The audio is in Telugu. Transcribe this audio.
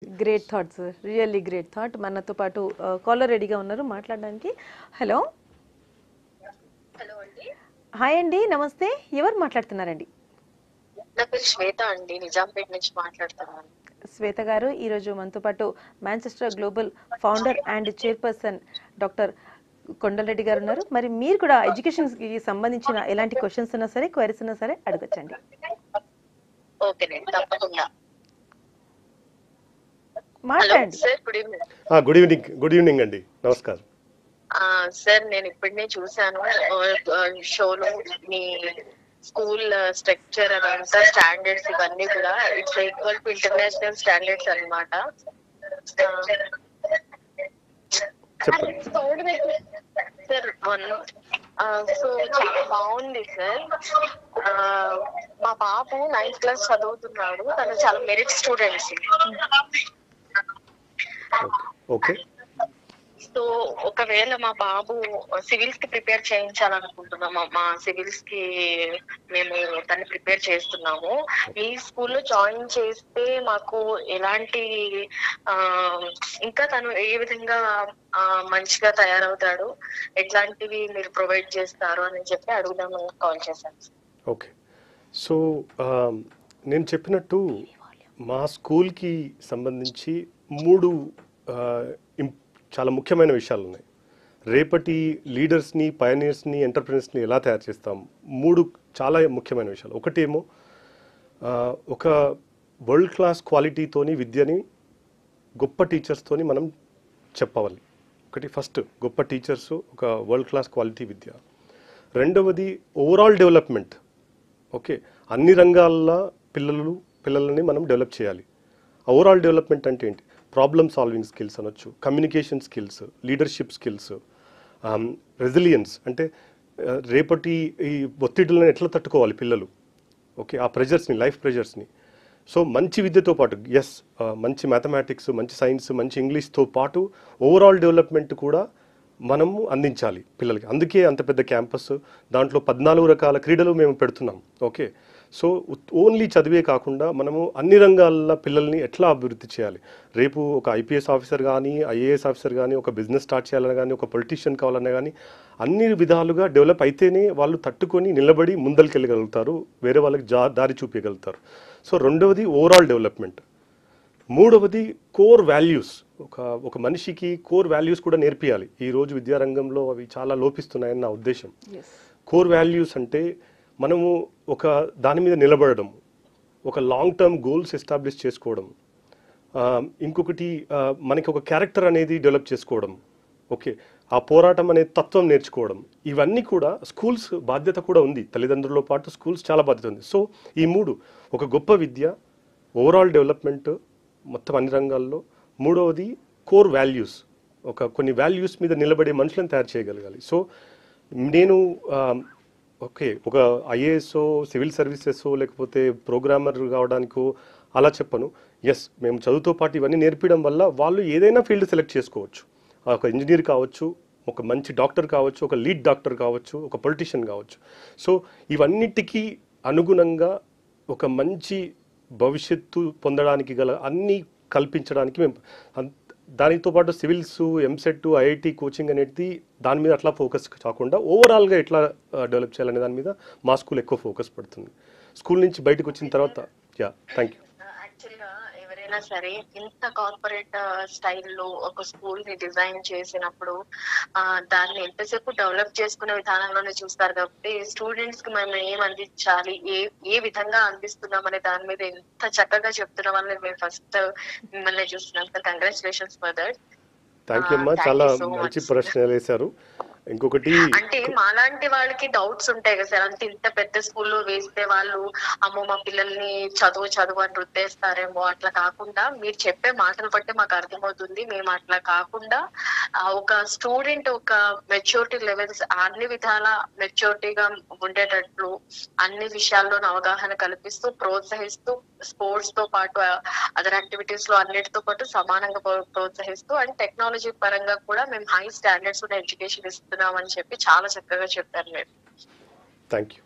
Great thought sir, really great thought. మనతో పాటు కాలర్ రెడీగా ఉన్నారు మాట్లాడడానికి. హలో హలో అండి. హాయ్ అండి, నమస్తే. ఎవరు మాట్లాడుతున్నారండి? నా పేరు శ్వేత అండి, నిజాంపేట నుంచి మాట్లాడుతున్నాను. శ్వేత గారు ఈరోజు మనతో పాటు Manchester global founder and chairperson doctor Kondal Reddy గారు ఉన్నారు. మరి మీరు కూడా ఎడ్యుకేషన్కి సంబంధించిన ఎలాంటి క్వశ్చన్స్ ఉన్నా సరే, క్వైరీస్ ఉన్నా సరే అడగచ్చండి. ఓకేనండి, తప్పకుండా. మాట్లాడండి sir, good evening. Good evening అండి, నమస్కారం. సార్, నేను ఇప్పుడే చూసాను షోలో మీ స్కూల్ స్ట్రక్చర్ అదంతా, స్టాండర్డ్స్ ఇవన్నీ కూడా it's equal to international standards అన్నమాట. సార్ సో చాలా బాగుంది సార్. మా బాబు 9th క్లాస్ చదువుతున్నాడు, తను చాలా మెరిట్ స్టూడెంట్స్. ఓకే. సో ఒకవేళ మా బాబు సివిల్స్ కి ప్రిపేర్ చేయించాలనుకుంటున్నాము, మా సివిల్స్ కి మేము తను ప్రిపేర్ చేస్తున్నాము. మీ స్కూల్లో జాయిన్ చేస్తే మాకు ఎలాంటి ఇంకా తను ఏ విధంగా మంచిగా తయారవుతాడు, ఎట్లాంటివి మీరు ప్రొవైడ్ చేస్తారు అని చెప్పి అడుగుదామని కాల్ చేశాను. ఓకే. సో నేను చెప్పినట్టు మా స్కూల్కి సంబంధించి 3 చాలా ముఖ్యమైన విషయాలు ఉన్నాయి. రేపటి లీడర్స్ని, పయనీర్స్ని, ఎంటర్ప్రెనర్స్ని ఎలా తయారు చేస్తాం, 3 చాలా ముఖ్యమైన విషయాలు. ఒకటేమో ఒక వరల్డ్ క్లాస్ క్వాలిటీతోని విద్యని గొప్ప టీచర్స్తోని మనం చెప్పవాలి. ఫస్ట్ గొప్ప టీచర్స్, ఒక వరల్డ్ క్లాస్ క్వాలిటీ విద్య. రెండవది ఓవరాల్ డెవలప్మెంట్. ఓకే, అన్ని రంగాల్లో పిల్లలని మనం డెవలప్ చేయాలి. ఓవరాల్ డెవలప్మెంట్ అంటే ఏంటి? ప్రాబ్లమ్ సాల్వింగ్ స్కిల్స్ అనొచ్చు, communication skills, leadership skills, resilience అంటే రేపటి ఈ ఒత్తిడులను ఎట్లా తట్టుకోవాలి పిల్లలు. ఓకే, ఆ ప్రెజర్స్ని, లైఫ్ ప్రెజర్స్ని. సో మంచి విద్యతో పాటు మంచి మ్యాథమెటిక్స్, మంచి సైన్స్, మంచి ఇంగ్లీష్తో పాటు ఓవరాల్ డెవలప్మెంట్ కూడా మనము అందించాలి పిల్లలకి. అందుకే అంత పెద్ద క్యాంపస్, దాంట్లో 14 రకాల క్రీడలు మేము పెడుతున్నాం. ఓకే, సో ఓన్లీ చదివే కాకుండా మనము అన్ని రంగాల్లో పిల్లల్ని ఎట్లా అభివృద్ధి చేయాలి. రేపు ఒక ఐపీఎస్ ఆఫీసర్ కానీ, ఐఏఎస్ ఆఫీసర్ కానీ, ఒక బిజినెస్ స్టార్ట్ చేయాలన్నా కానీ, ఒక పొలిటీషియన్ కావాలన్నా కానీ, అన్ని విధాలుగా డెవలప్ అయితేనే వాళ్ళు తట్టుకొని నిలబడి ముందరికి వేరే వాళ్ళకి దారి చూపించగలుగుతారు. సో రెండవది ఓవరాల్ డెవలప్మెంట్. మూడవది కోర్ వాల్యూస్. ఒక మనిషికి కోర్ వాల్యూస్ కూడా నేర్పియాలి. ఈరోజు విద్యారంగంలో అవి చాలా లోపిస్తున్నాయని నా ఉద్దేశం. కోర్ వాల్యూస్ అంటే మనము ఒక దాని మీద నిలబడడం, ఒక లాంగ్ టర్మ్ గోల్స్ ఎస్టాబ్లిష్ చేసుకోవడం, ఇంకొకటి మనకి ఒక క్యారెక్టర్ అనేది డెవలప్ చేసుకోవడం. ఓకే, ఆ పోరాటం అనే తత్వం నేర్చుకోవడం. ఇవన్నీ కూడా స్కూల్స్ బాధ్యత కూడా ఉంది, తల్లిదండ్రులతో పాటు స్కూల్స్ చాలా బాధ్యత ఉంది. సో ఈ 3, ఒక గొప్ప విద్య, ఓవరాల్ డెవలప్మెంట్ మొత్తం అన్ని రంగాల్లో, మూడవది కోర్ వాల్యూస్, కొన్ని వాల్యూస్ మీద నిలబడే మనుషులను తయారు చేయగలగాలి. సో నేను ఒక ఐఏఎస్, సివిల్ సర్వీసెస్, లేకపోతే ప్రోగ్రామర్ కావడానికో అలా చెప్పను. మేము చదువుతో పాటు ఇవన్నీ నేర్పించడం వల్ల వాళ్ళు ఏదైనా ఫీల్డ్ సెలెక్ట్ చేసుకోవచ్చు. ఒక ఇంజనీర్ కావచ్చు, ఒక మంచి డాక్టర్ కావచ్చు, ఒక లీడ్ డాక్టర్ కావచ్చు, ఒక పొలిటీషియన్ కావచ్చు. సో ఇవన్నిటికీ అనుగుణంగా ఒక మంచి భవిష్యత్తు పొందడానికి గల అన్నీ కల్పించడానికి మేము, దానితో పాటు సివిల్స్, ఎంసెట్, ఐఐటి కోచింగ్ అనేది దాని మీద అట్లా ఫోకస్ కాకుండా ఓవరాల్గా ఎట్లా డెవలప్ చేయాలనే దాని మీద మా స్కూల్ ఎక్కువ ఫోకస్ పడుతుంది. స్కూల్ నుంచి బయటకు వచ్చిన తర్వాత థ్యాంక్ యూ. యాక్చువల్గా ఎవరైనా సరే ఇంత కార్పొరేట్ స్టైల్లో ఒక స్కూల్ ని డిజైన్ చేసినప్పుడు దాన్ని ఎంతసేపు డెవలప్ చేసుకునే విధానంలోనే చూస్తారు. కాబట్టి స్టూడెంట్స్ కి మనం ఏం అందించాలి, ఏ విధంగా అందిస్తున్నాం అనే దాని మీద ఎంత చక్కగా చెప్తున్నాం అని మేము ఫస్ట్ మిమ్మల్ని చూస్తున్నాం sir. Congratulations for that. Thank you అమ్మా, చాలా మంచి ప్రశ్నలు వేశారు. ఇంకొకటి అంటే మాలాంటి వాళ్ళకి డౌట్స్ ఉంటాయి కదా సార్, అంటే ఇంత పెద్ద స్కూల్లో వేస్తే వాళ్ళు అమ్మో మా పిల్లల్ని చదువు అని రుద్దేస్తారేమో. అట్లా కాకుండా మీరు చెప్పే మాటలు బట్టి మాకు అర్థమవుతుంది. మేము అట్లా కాకుండా ఒక స్టూడెంట్ ఒక మెచ్యూరిటీ లెవెల్స్ అన్ని విధాల మెచ్యూరిటీగా ఉండేటట్లు అన్ని విషయాల్లోనూ అవగాహన కల్పిస్తూ, ప్రోత్సహిస్తూ, స్పోర్ట్స్ తో పాటు అదర్ యాక్టివిటీస్ లో అన్నిటితో పాటు సమానంగా ప్రోత్సహిస్తూ, అండ్ టెక్నాలజీ పరంగా కూడా మేము హై స్టాండర్డ్స్ ఉన్న ఎడ్యుకేషన్ ఇస్తున్నాం అని చెప్పి చాలా చక్కగా చెప్పారు మీరు. Thank you.